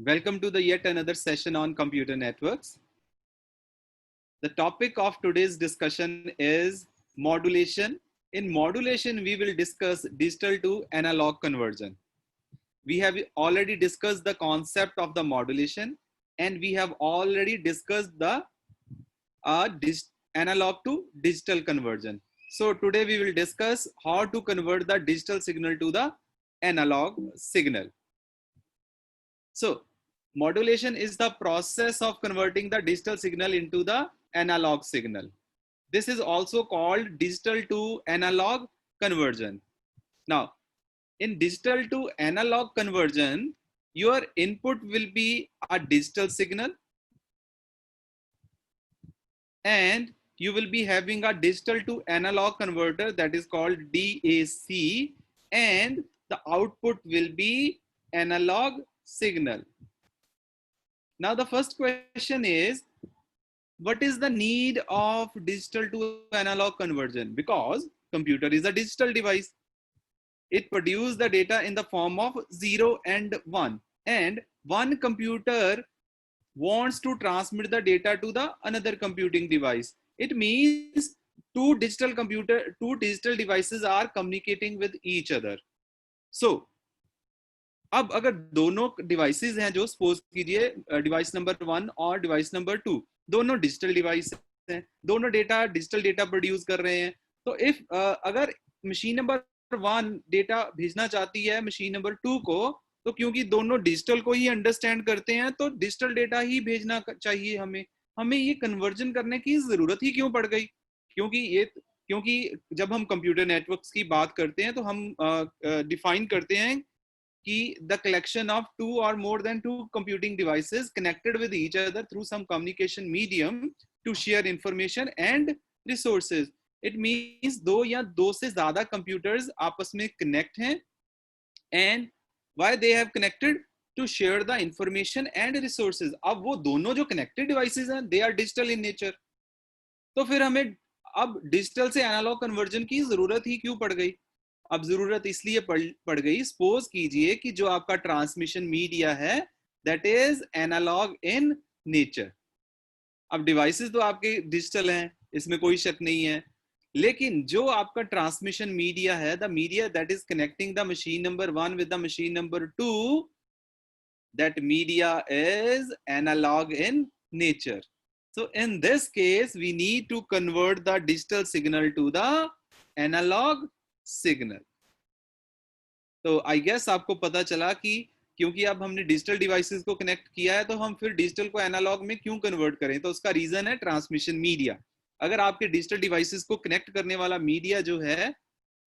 Welcome to the yet another session on computer networks. The topic of today's discussion is modulation. In modulation, we will discuss digital to analog conversion. We have already discussed the concept of the modulation, and we have already discussed the analog to digital conversion. So today we will discuss how to convert the digital signal to the analog signal. So modulation is the process of converting the digital signal into the analog signal. This is also called digital to analog conversion. Now, in digital to analog conversion, your input will be a digital signal and you will be having a digital to analog converter that is called DAC, and the output will be analog signal. Now the first question is, what is the need of digital to analog conversion? Because computer is a digital device. It produces the data in the form of 0 and 1, and one computer wants to transmit the data to the another computing device. It means two digital devices are communicating with each other. So अब अगर दोनों devices हैं, जो suppose कीजिए device number 1 और device number 2 दोनों digital device हैं, दोनों डिजिटल डेटा प्रोड्यूस कर रहे हैं. तो इफ अगर मशीन नंबर 1 डेटा भेजना चाहती है मशीन नंबर 2 को, तो क्योंकि दोनों डिजिटल को ही अंडरस्टैंड करते हैं तो डिजिटल डेटा ही भेजना चाहिए. हमें ये कन्वर्जन करने की जरूरत ही क्यों पड़ गई? क्योंकि जब हम कंप्यूटर नेटवर्क्स की बात करते हैं तो हम डिफाइन करते हैं कि the collection of two or more than two computing devices connected with each other through some communication medium to share information and resources. It means दो या दो से ज्यादा computers आपस में connect हैं, and why they have connected to share the information and resources. अब वो दोनों जो connected devices हैं, they are digital in nature. तो फिर हमें अब डिजिटल से एनालॉग कन्वर्जन की जरूरत ही क्यों पड़ गई? अब जरूरत इसलिए पड़ गई, सपोज कीजिए कि जो आपका ट्रांसमिशन मीडिया है that is analog in nature. अब डिवाइसेस तो आपके डिजिटल हैं, इसमें कोई शक नहीं है, लेकिन जो आपका ट्रांसमिशन मीडिया है, the media that is connecting the machine number 1 with the machine number 2, that media is analog in nature. So in this case, we need to convert the digital signal to the analog signal. तो I guess आपको पता चला कि क्योंकि अब हमने digital devices को connect किया है तो हम फिर डिजिटल को एनालॉग में क्यों कन्वर्ट करें? तो उसका रीजन है ट्रांसमिशन मीडिया. अगर आपके डिजिटल डिवाइसेस को कनेक्ट करने वाला मीडिया जो है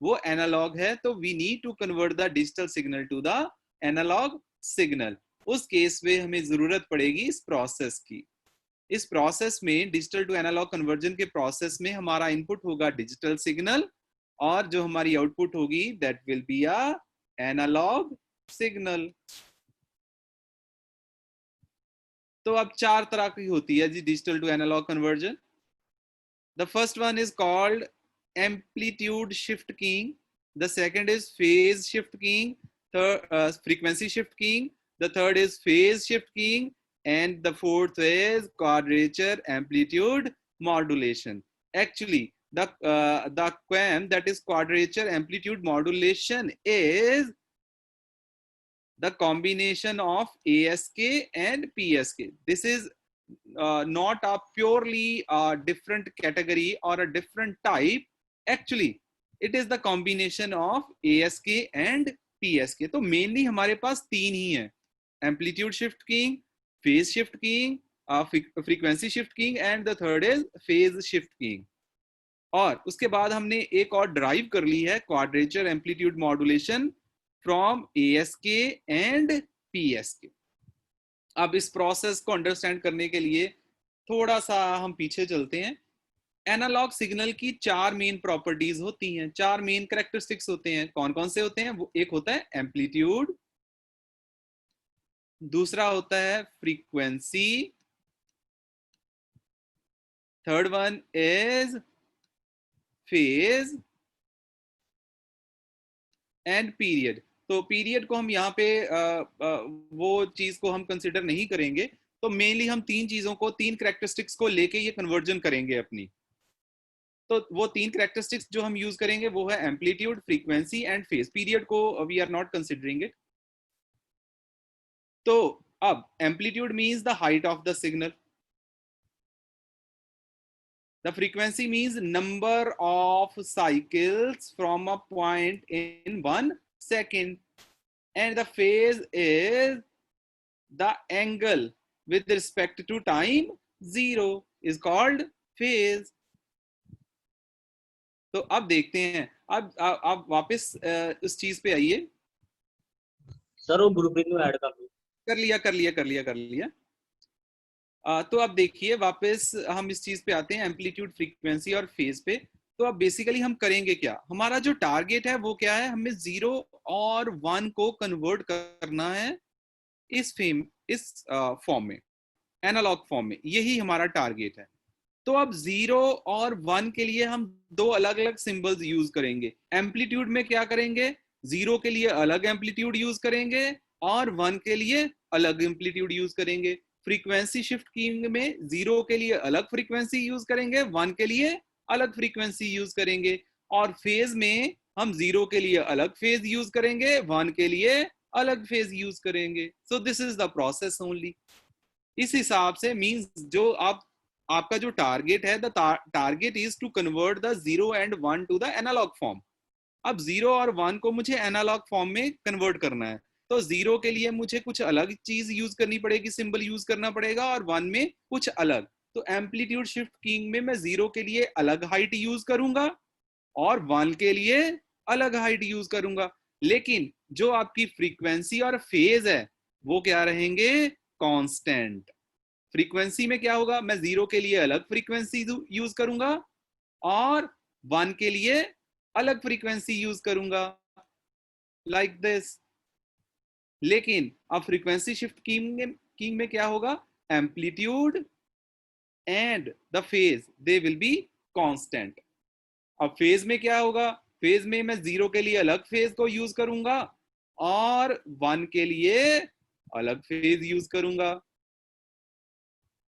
वो एनालॉग है, तो we need to convert the digital signal to the analog signal. उस केस में हमें जरूरत पड़ेगी इस प्रोसेस की. इस प्रोसेस में, डिजिटल टू एनालॉग कन्वर्जन के प्रोसेस में, हमारा इनपुट होगा डिजिटल सिग्नल और जो हमारी आउटपुट होगी that will be a analog signal. तो अब चार तरह की होती है जी digital to analog conversion. The first one is called amplitude shift keying, the second is phase shift keying, third frequency shift keying, the third is phase shift keying, and the fourth is quadrature amplitude modulation. Actually the QAM, that is quadrature amplitude modulation, is the combination of ASK and PSK. This is not a purely different category or a different type. Actually it is the combination of ASK and PSK. तो mainly हमारे पास तीन ही हैं, amplitude shift keying, phase shift keying, frequency shift keying, and the third is phase shift keying. और उसके बाद हमने एक और ड्राइव कर ली है quadrature amplitude modulation from ASK and PSK. अब इस प्रोसेस को अंडरस्टैंड करने के लिए थोड़ा सा हम पीछे चलते हैं. एनालॉग सिग्नल की चार मेन प्रॉपर्टीज होती हैं, चार मेन कैरेक्टरिस्टिक्स होते हैं. कौन कौन से होते हैं? वो एक होता है एम्पलीट्यूड, दूसरा होता है frequency, third one is phase, and period. तो पीरियड को हम यहाँ पे वो चीज को हम कंसिडर नहीं करेंगे। तो मेनली हम तीन चीजों को, तीन कैरेक्टरिस्टिक्स को लेके ये कन्वर्जन करेंगे अपनी। तो वो तीन कैरेक्टरिस्टिक्स जो हम यूज करेंगे वो है amplitude, frequency and phase. Period को we are not considering it. तो अब amplitude means the height of the signal, the frequency means number of cycles from a point in 1 second, and the phase is the angle with respect to time, 0 is called phase. तो अब देखते हैं, अब आप वापस उस चीज पे आइए। सर वो ग्रुपिंग में ऐड कर लिया। तो अब देखिए वापस हम इस चीज पे आते हैं, एम्पलीट्यूड, फ्रीक्वेंसी और फेज पे। तो अब बेसिकली हम करेंगे क्या, हमारा जो टारगेट है वो क्या है, हमें 0 और 1 को कन्वर्ट करना है इस फॉर्म में, एनालॉग फॉर्म में, यही हमारा टारगेट है। तो अब 0 और 1 के लिए हम दो अलग अलग सिंबल्स यूज करेंगे। एम्पलीट्यूड में क्या करेंगे, 0 के लिए अलग एम्पलीट्यूड यूज करेंगे और 1 के लिए अलग एम्पलीट्यूड यूज करेंगे। फ्रीक्वेंसी शिफ्ट कीइंग में 0 के लिए अलग फ्रीक्वेंसी यूज करेंगे, 1 के लिए अलग फ्रीक्वेंसी यूज करेंगे। और फेज में हम 0 के लिए अलग फेज यूज करेंगे, 1 के लिए अलग फेज यूज करेंगे। So this is the process only. इस हिसाब से मींस जो आपका जो टारगेट है, the target is to convert the 0 and 1 to the analog form. अब 0 और 1 को मुझे एनालॉग फॉर्म में कन्वर्ट करना है। तो 0 के लिए मुझे कुछ अलग चीज यूज करनी पड़ेगी, सिंबल यूज करना पड़ेगा, और 1 में कुछ अलग। तो एम्पलीट्यूड शिफ्ट कीइंग में मैं 0 के लिए अलग हाइट यूज करूंगा और 1 के लिए अलग हाइट यूज करूंगा। लेकिन जो आपकी फ्रीक्वेंसी और फेज है वो क्या रहेंगे, कांस्टेंट। फ्रीक्वेंसी में क्या होगा, मैं 0 के लिए अलग फ्रीक्वेंसी यूज करूंगा और 1 के लिए अलग फ्रीक्वेंसी यूज करूंगा, लाइक दिस। लेकिन अब फ्रीक्वेंसी शिफ्ट कीइंग में क्या होगा, amplitude and the phase they will be constant. अब फेज में क्या होगा, फेज में मैं 0 के लिए अलग फेज को यूज करूंगा और 1 के लिए अलग फेज यूज करूंगा।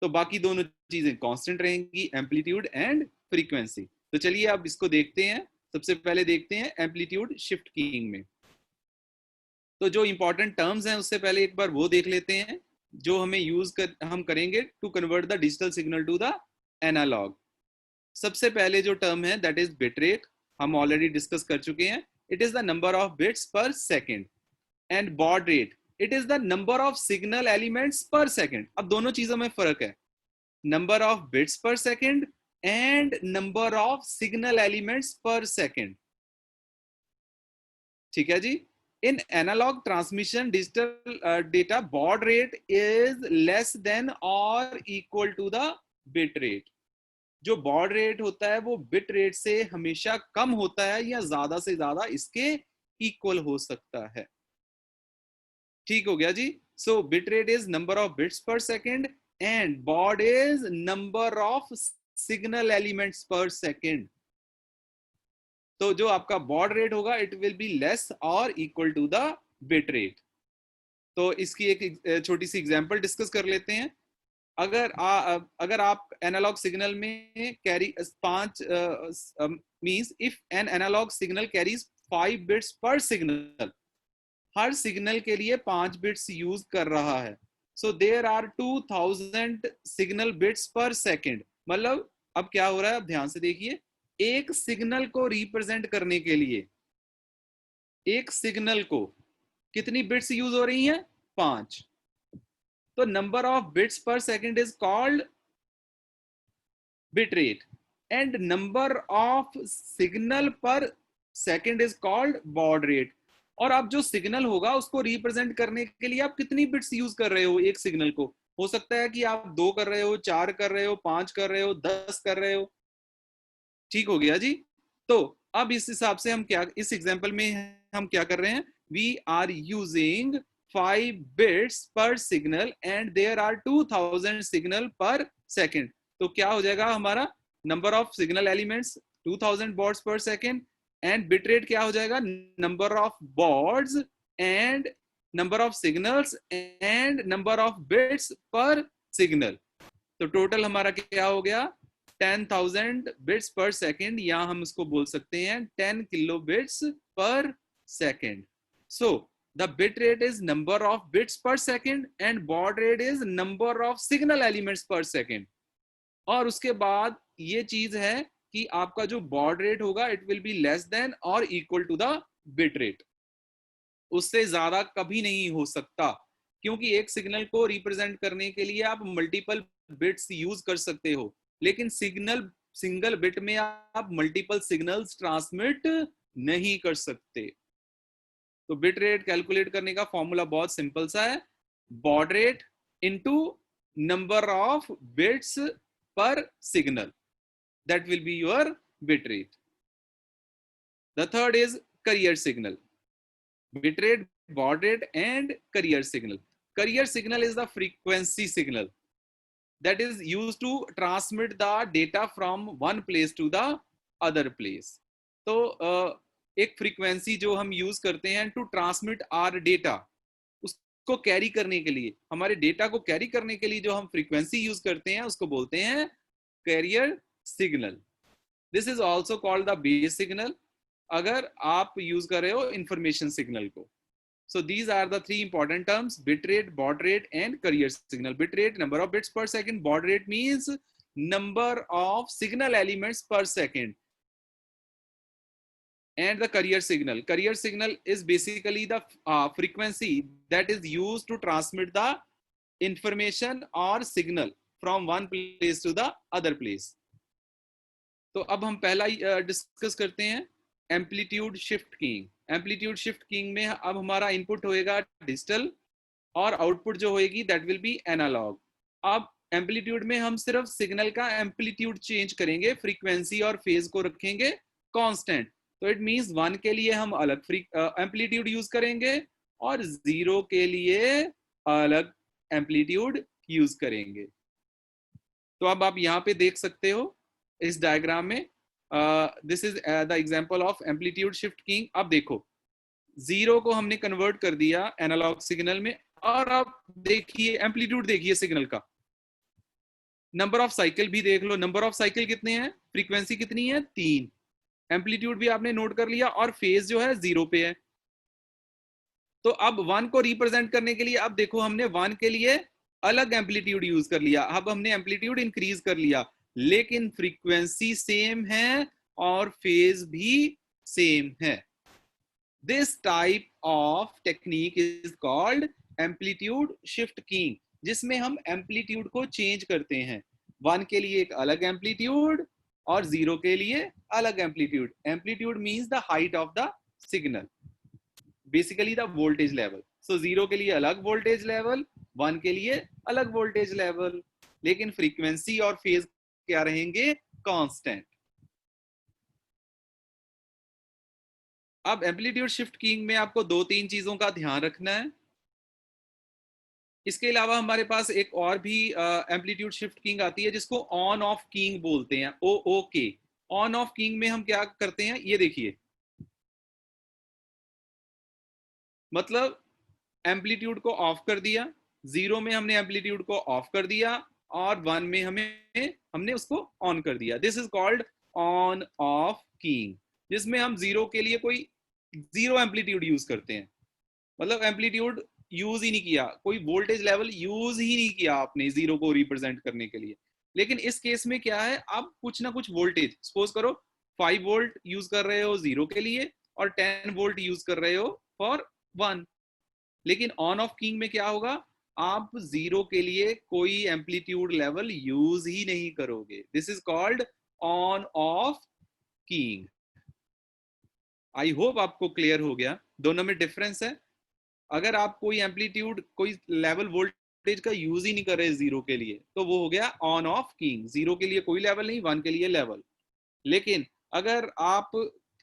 तो बाकी दोनों चीजें कांस्टेंट रहेंगी, एम्पलीट्यूड एंड फ्रीक्वेंसी। तो चलिए अब इसको देखते हैं। सबसे पहले देखते हैं एम्पलीट्यूड शिफ्ट कीइंग में। तो जो इंपॉर्टेंट टर्म्स हैं उससे पहले एक बार वो देख लेते हैं जो हमें हम करेंगे to convert the digital signal to the analog. सबसे पहले जो टर्म है दैट इज बिट रेट, हम ऑलरेडी डिस्कस कर चुके हैं। It is the number of bits per second. And baud rate, it is the number of signal elements per second. अब दोनों चीजों में फर्क है, number of bits per second and number of signal elements per second. ठीक है जी। In analogue transmission digital data baud rate is less than और equal to the bit rate. जो बॉड रेट होता है वो बिट रेट से हमेशा कम होता है या ज्यादा से ज्यादा इसके इक्वल हो सकता है। ठीक हो गया जी। So bit rate is number of bits per second and baud is number of signal elements per second. तो जो आपका baud rate होगा it will be less or equal to the bit rate. तो इसकी एक छोटी सी एग्जांपल डिस्कस कर लेते हैं। अगर आप एनालॉग सिग्नल में carry 5 means if an analog signal carries 5 bits per signal, हर सिग्नल के लिए 5 बिट्स यूज कर रहा है। So there are 2000 signal bits per second. मतलब अब क्या हो रहा है, अब ध्यान से देखिए, एक सिग्नल को रिप्रेजेंट करने के लिए एक सिग्नल को कितनी बिट्स यूज हो रही हैं, 5। तो number of bits per second is called bit rate and number of signal per second is called baud rate. और अब जो सिग्नल होगा उसको रिप्रेजेंट करने के लिए आप कितनी बिट्स यूज कर रहे हो एक सिग्नल को। हो सकता है कि आप 2 कर रहे हो, 4 कर रहे हो, 5 कर रहे हो, 10 कर रहे हो। ठीक हो गया जी। तो अब इस हिसाब से हम क्या, इस एग्जांपल में हम क्या कर रहे हैं, we are using 5 bits per signal and there are 2000 signal per second. तो क्या हो जाएगा हमारा, number of signal elements 2000 bauds per second and bit rate क्या हो जाएगा, number of bauds and number of signals and number of bits per signal. तो total हमारा क्या हो गया 10,000 बिट्स पर सेकेंड, या हम उसको बोल सकते हैं 10 kilo bits per second. So the bit rate is number of bits per second and baud rate is number of signal elements per second. और उसके बाद ये चीज है कि आपका जो बॉड रेट होगा it will be less than और equal to the bit rate. उससे ज्यादा कभी नहीं हो सकता, क्योंकि एक सिग्नल को रिप्रेजेंट करने के लिए आप मल्टीपल बिट्स यूज कर सकते हो, लेकिन सिंगल बिट में आप मल्टीपल सिग्नल्स ट्रांसमिट नहीं कर सकते. तो बिट रेट कैलकुलेट करने का फॉर्मूला बहुत सिंपल सा है, baud rate into number of bits per signal, that will be your bit rate. The third is carrier signal. Bit rate, baud rate and carrier signal. Carrier signal is the frequency signal that is used to transmit the data from one place to the other place. तो एक frequency जो हम use करते हैं to transmit are data, उसको carry करने के लिए, हमारे डेटा को कैरी करने के लिए जो हम फ्रीक्वेंसी यूज करते हैं उसको बोलते हैं carrier signal. This is also called the base signal अगर आप यूज कर रहे हो इंफॉर्मेशन सिग्नल को. So these are the three important terms: bit rate, baud rate, and carrier signal. Bit rate, number of bits per second. Baud rate means number of signal elements per second. And the carrier signal. Carrier signal is basically the frequency that is used to transmit the information or signal from one place to the other place. तो अब हम पहला discuss करते हैं amplitude shift keying. Amplitude shift keying में अब हमारा input होएगा डिजिटल और आउटपुट जो होएगी दैट विल बी एनालॉग. अब एम्पलीट्यूड में हम सिर्फ सिग्नल का एम्पलीट्यूड चेंज करेंगे, फ्रीक्वेंसी और फेज को रखेंगे कांस्टेंट. तो इट मींस 1 के लिए हम अलग एम्पलीट्यूड यूज करेंगे और 0 के लिए अलग एम्पलीट्यूड यूज करेंगे. तो अब आप यहाँ पे देख सकते हो इस डायग्राम में, this is the example of amplitude shift keying. अब देखो 0 को हमने कन्वर्ट कर दिया एनालॉग सिग्नल में, और अब देखिए एम्पलीट्यूड देखिए सिग्नल का, नंबर ऑफ साइकिल भी देख लो, नंबर ऑफ साइकिल कितने हैं, फ्रीक्वेंसी कितनी है 3, एम्पलीट्यूड भी आपने नोट कर लिया और फेज जो है 0 पे है. तो अब 1 को रिप्रेजेंट करने के लिए अब देखो हमने 1 के लिए अलग एम्पलीट्यूड यूज कर लिया, अब हमने एम्पलीट्यूड इंक्रीज कर लिया, लेकिन फ्रीक्वेंसी सेम है और फेज भी सेम है. This type of technique is called amplitude shift keying, जिसमें हम एम्पलीट्यूड को चेंज करते हैं. 1 के लिए एक अलग एम्पलीट्यूड और 0 के लिए अलग amplitude. Amplitude means the height of the signal, basically the voltage level. So 0 के लिए अलग वोल्टेज लेवल, 1 के लिए अलग वोल्टेज लेवल, लेकिन फ्रीक्वेंसी और फेज क्या रहेंगे, कांस्टेंट. अब एम्पलीट्यूड शिफ्ट कीइंग में आपको 2-3 चीजों का ध्यान रखना है. इसके अलावा हमारे पास एक और भी एम्पलीट्यूड शिफ्ट कीइंग आती है जिसको ऑन ऑफ कीइंग बोलते हैं, OOK. ऑन ऑफ कीइंग में हम क्या करते हैं, ये देखिए, मतलब एम्पलीट्यूड को ऑफ कर दिया, 0 में हमने एम्पलीट्यूड को ऑफ कर दिया और 1 में हमने उसको ऑन कर दिया. This is called on off keying, जिसमें हम 0 के लिए कोई 0 एम्पलीट्यूड यूज करते हैं, मतलब एम्पलीट्यूड यूज ही नहीं किया, कोई वोल्टेज लेवल यूज ही नहीं किया आपने 0 को रिप्रेजेंट करने के लिए. लेकिन इस केस में क्या है, आप कुछ ना कुछ वोल्टेज, सपोज करो 5 वोल्ट यूज कर रहे हो 0 के लिए और 10 वोल्ट यूज कर रहे हो फॉर 1. लेकिन ऑन ऑफ कीइंग में क्या होगा, आप 0 के लिए कोई एम्पलीट्यूड लेवल यूज ही नहीं करोगे. This is called on off keying. I hope आपको क्लियर हो गया, दोनों में डिफरेंस है. अगर आप कोई एम्पलीट्यूड, कोई लेवल वोल्टेज का यूज ही नहीं कर रहे 0 के लिए, तो वो हो गया ऑन ऑफ कीइंग. 0 के लिए कोई लेवल नहीं, 1 के लिए लेवल. लेकिन अगर आप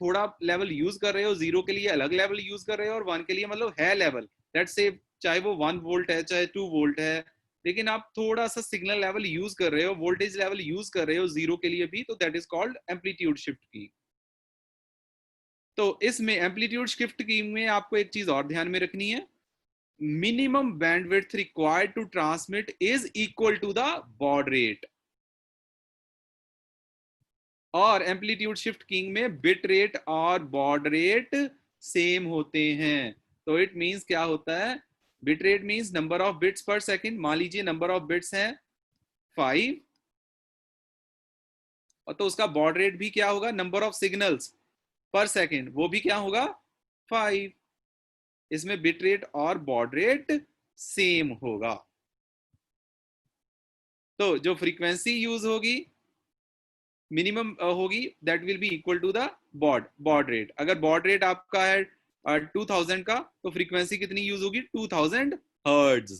थोड़ा लेवल यूज कर रहे हो, 0 के लिए अलग लेवल यूज कर रहे हो और 1 के लिए मतलब है लेवल, लेट्स से चाहे वो 1 वोल्ट है चाहे 2 वोल्ट है, लेकिन आप थोड़ा सा सिग्नल लेवल यूज कर रहे हो, वोल्टेज लेवल यूज कर रहे हो 0 के लिए भी, तो that is called amplitude shift की. तो इसमें एम्पलीट्यूड शिफ्ट कीइंग में आपको एक चीज और ध्यान में रखनी है, minimum bandwidth required to transmit is equal to the baud rate. और एम्पलीट्यूड शिफ्ट कीइंग में बिट रेट और बॉड रेट सेम होते हैं। तो इट मींस क्या होता है, bit rate means number of bits per second. मान लीजिए नंबर ऑफ बिट्स हैं 5, और तो उसका बॉड रेट भी क्या होगा, number of signals per second, वो भी क्या होगा 5। इसमें बिट रेट और बॉड रेट सेम होगा। तो जो फ्रीक्वेंसी यूज होगी मिनिमम होगी, that will be equal to the baud rate. अगर बॉड रेट आपका है 2000 का, तो फ्रीक्वेंसी कितनी यूज होगी 2000 हर्ट्ज।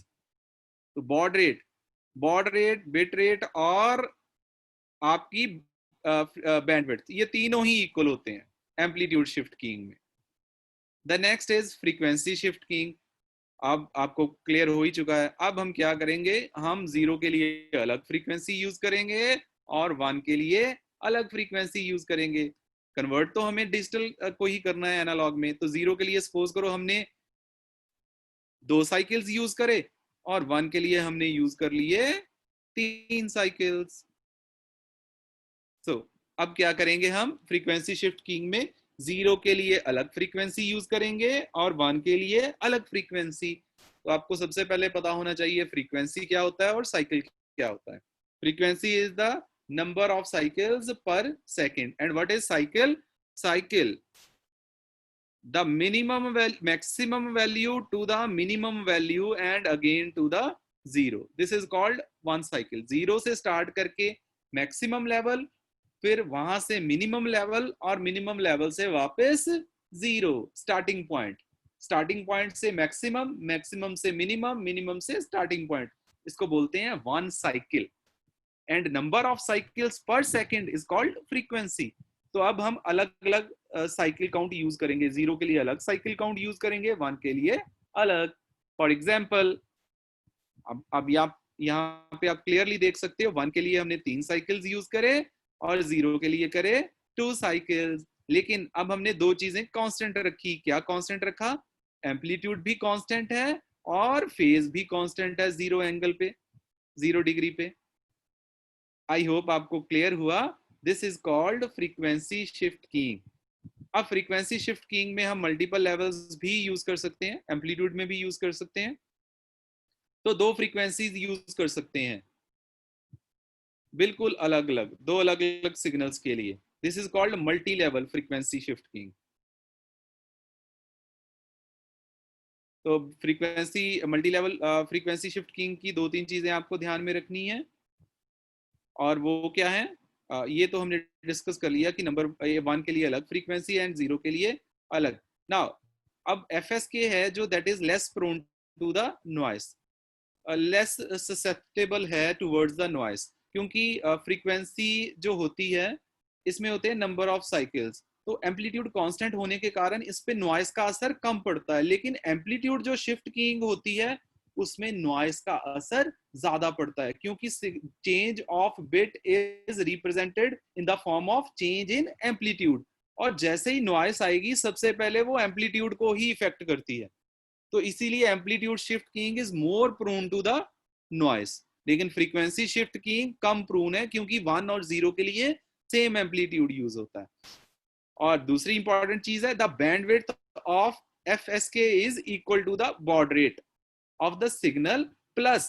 तो बॉड रेट बिट रेट और आपकी बैंडविड्थ, ये तीनों ही इक्वल होते हैं एम्पलीट्यूड शिफ्ट कीइंग में। The next is frequency shift keying. अब आपको क्लियर हो ही चुका है। अब हम क्या करेंगे, हम 0 के लिए अलग फ्रीक्वेंसी यूज करेंगे और 1 के लिए अलग फ्रीक्वेंसी यूज करेंगे। कन्वर्ट तो हमें डिजिटल को ही करना है एनालॉग में। तो 0 के लिए सपोज करो हमने 2 साइकिल्स यूज करे, और 1 के लिए हमने यूज कर लिए 3 साइकिल्स। सो अब क्या करेंगे, हम फ्रीक्वेंसी शिफ्ट कीइंग में 0 के लिए अलग फ्रीक्वेंसी यूज करेंगे और 1 के लिए अलग फ्रीक्वेंसी। तो आपको सबसे पहले पता होना चाहिए फ्रीक्वेंसी क्या होता है और साइकिल क्या होता है। Frequency is the number of cycles per second, and what is cycle, cycle the maximum value to the minimum value and again to the zero. This is called one cycle. 0 से start करके maximum level, फिर वहां से minimum level, और minimum level से वापस 0 starting point. Starting point से maximum, maximum से मिनिमम, मिनिमम से स्टार्टिंग पॉइंट, इसको बोलते हैं one cycle. And number of cycles per second is called frequency. तो अब हम अलग अलग साइकिल काउंट यूज करेंगे। 0 के लिए अलग साइकिल काउंट यूज करेंगे, 1 के लिए अलग। फॉर एग्जाम्पल, अब यहाँ पे आप क्लियरली देख सकते हो, 1 के लिए हमने 3 साइकिल्स यूज करे और 0 के लिए करे 2 साइकिल्स। लेकिन अब हमने 2 चीजें कांस्टेंट रखी। क्या कांस्टेंट रखा, एम्पलीट्यूड भी कांस्टेंट है और फेज भी कांस्टेंट है 0 एंगल पे, 0 डिग्री पे। आई होप आपको क्लियर हुआ। This is called frequency shift keying. अब फ्रीक्वेंसी शिफ्ट कीइंग में हम मल्टीपल लेवल्स भी यूज कर सकते हैं, एम्पलीट्यूड में भी यूज कर सकते हैं। तो 2 फ्रीक्वेंसीज यूज कर सकते हैं, बिल्कुल अलग अलग, 2 अलग अलग सिग्नल्स के लिए। This is called multi level frequency shift keying. तो frequency multi level frequency shift keying की 2-3 चीजें आपको ध्यान में रखनी है, और वो क्या है, ये तो हमने डिस्कस कर लिया कि नंबर 1 के लिए अलग फ्रीक्वेंसी एंड 0 के लिए अलग। नाउ अब FSK है जो that is less prone to the noise, less susceptible है टुवर्ड्स द नॉइस, क्योंकि फ्रीक्वेंसी जो होती है इसमें होते हैं नंबर ऑफ साइकिल्स। तो एम्पलीट्यूड कांस्टेंट होने के कारण इस पे नॉइस का असर कम पड़ता है, लेकिन एम्पलीट्यूड जो शिफ्ट कीइंग होती है उसमें नॉइस का असर ज्यादा पड़ता है, क्योंकि change of bit is represented in the form of change in amplitude. और जैसे ही नॉइस आएगी सबसे पहले वो एम्पलीट्यूड को ही इफेक्ट करती है। तो इसीलिए amplitude shift keying is more prone to the noise. लेकिन फ्रीक्वेंसी शिफ्ट कीइंग कम प्रोन है, क्योंकि 1 और 0 के लिए सेम एम्पलीट्यूड यूज होता है। और दूसरी इंपॉर्टेंट चीज है, the bandwidth of FSK is equal to the baud rate of the signal plus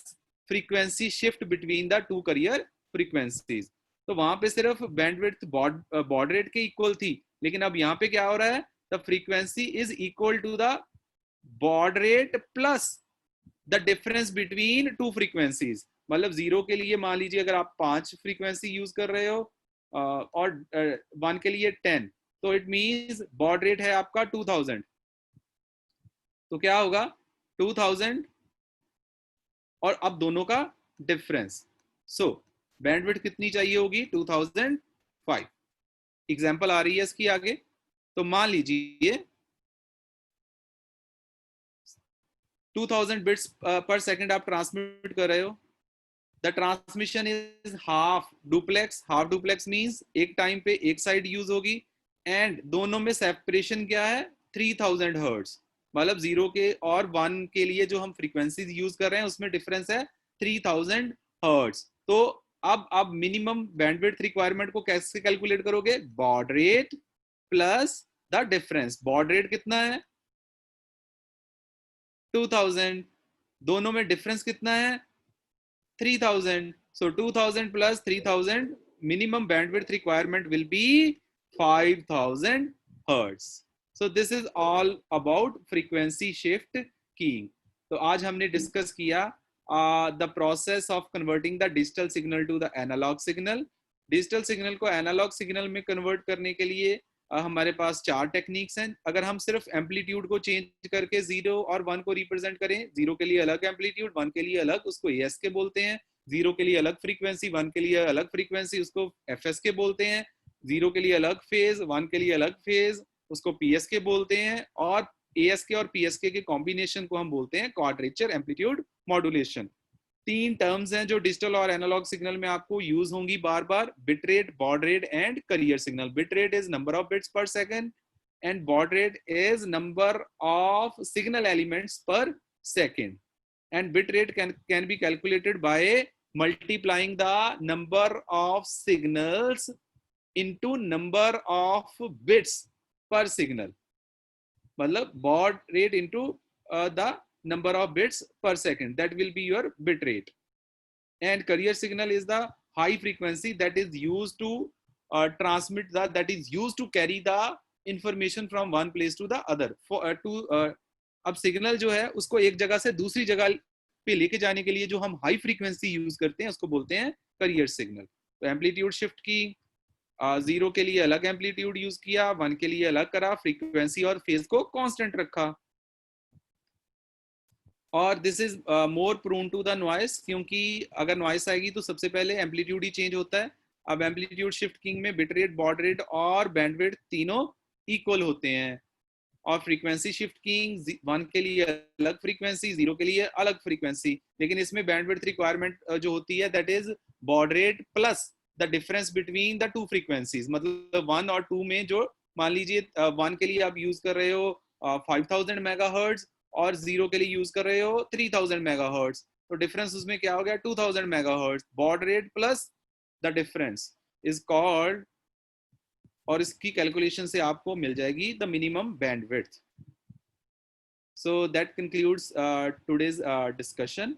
frequency shift between the two carrier frequencies। तो वहां पे सिर्फ बैंडविड्थ बॉड रेट के इक्वल थी, लेकिन अब यहाँ पे क्या हो रहा है, the frequency is equal to the baud rate plus the difference between two frequencies. मतलब 0 के लिए मान लीजिए अगर आप 5 फ्रीक्वेंसी यूज कर रहे हो और 1 के लिए 10, तो इट मींस बॉड रेट है आपका 2000। तो क्या होगा 2000 और अब दोनों का डिफरेंस। सो बैंडविड्थ कितनी चाहिए होगी 2005। एग्जांपल आ रही है इसकी आगे। तो मान लीजिए 2000 बिट्स पर सेकंड आप ट्रांसमिट कर रहे हो। The transmission is half duplex. Half duplex means एक टाइम पे एक साइड यूज होगी, एंड दोनों में सेपरेशन क्या है 3000 हर्ट्ज, मतलब 0 के और 1 के लिए जो हम फ्रीक्वेंसीज यूज कर रहे हैं उसमें डिफरेंस है 3000 हर्ट्ज। तो अब मिनिमम बैंडविड्थ रिक्वायरमेंट को कैसे कैलकुलेट करोगे, baud rate plus the difference. Baud rate कितना है 2000, दोनों में डिफरेंस कितना है 3000, so 2000 plus 3000 minimum bandwidth requirement will be 5000 hertz. So this is all about frequency shift keying. तो आज हमने डिस्कस किया the process of converting the digital signal to the analog signal. Digital signal को analogue signal में convert करने के लिए हमारे पास 4 टेक्निक्स हैं। अगर हम सिर्फ एम्पलीट्यूड को चेंज करके 0 और 1 को रिप्रेजेंट करें, 0 के लिए अलग एम्पलीट्यूड, 1 के लिए अलग, उसको एस के बोलते हैं। 0 के लिए अलग फ्रीक्वेंसी, 1 के लिए अलग फ्रीक्वेंसी, उसको एफ एस के बोलते हैं। 0 के लिए अलग फेज, 1 के लिए अलग फेज, उसको पी एस के बोलते हैं। और ए एस के और पी एस के कॉम्बिनेशन को हम बोलते हैं क्वाड्रेचर एम्पलीट्यूड मॉड्यूलेशन। 3 टर्म्स हैं जो डिजिटल और एनालॉग सिग्नल में आपको यूज होंगी बार बार, bit rate, baud rate and carrier signal. Bit rate is number of bits per second and baud rate is number of signal elements per second, and bit rate can be calculated by multiplying the number of signals into number of bits per signal, मतलब baud rate into the number of bits per second, that will be your bit rate. And carrier signal is the high frequency that is used to transmit the, that is used to carry the information from one place to the other अब signal जो है उसको एक जगह से दूसरी जगह पे लेके जाने के लिए जो हम हाई फ्रीक्वेंसी यूज करते हैं उसको बोलते हैं कैरियर सिग्नल। तो एम्पलीट्यूड शिफ्ट की, 0 के लिए अलग एम्पलीट्यूड यूज किया, 1 के लिए अलग करा, फ्रीक्वेंसी और फेज को कांस्टेंट रखा। और this is more prone to the noise, क्योंकि अगर नॉइस आएगी तो सबसे पहले एम्पलीट्यूड ही चेंज होता है। अब एम्पलीट्यूड शिफ्ट किंग में बिट रेट, बॉड रेट और बैंडविड्थ तीनों इक्वल होते हैं। और फ्रीक्वेंसी शिफ्ट किंग 1 के लिए अलग फ्रीक्वेंसी, 0 के लिए अलग फ्रीक्वेंसी, लेकिन इसमें बैंडविड्थ रिक्वायरमेंट जो होती है that is baud rate plus the difference between the two frequencies. मतलब 1 और 2 में जो, मान लीजिए 1 के लिए आप यूज कर रहे हो 5000 मेगाहर्ट्ज और 0 के लिए यूज कर रहे हो 3000 मेगाहर्ट्ज, तो डिफरेंस उसमें क्या हो गया 2000 megahertz. Baud rate plus the difference is called, और इसकी कैलकुलेशन से आपको मिल जाएगी the minimum bandwidth. So that concludes today's discussion.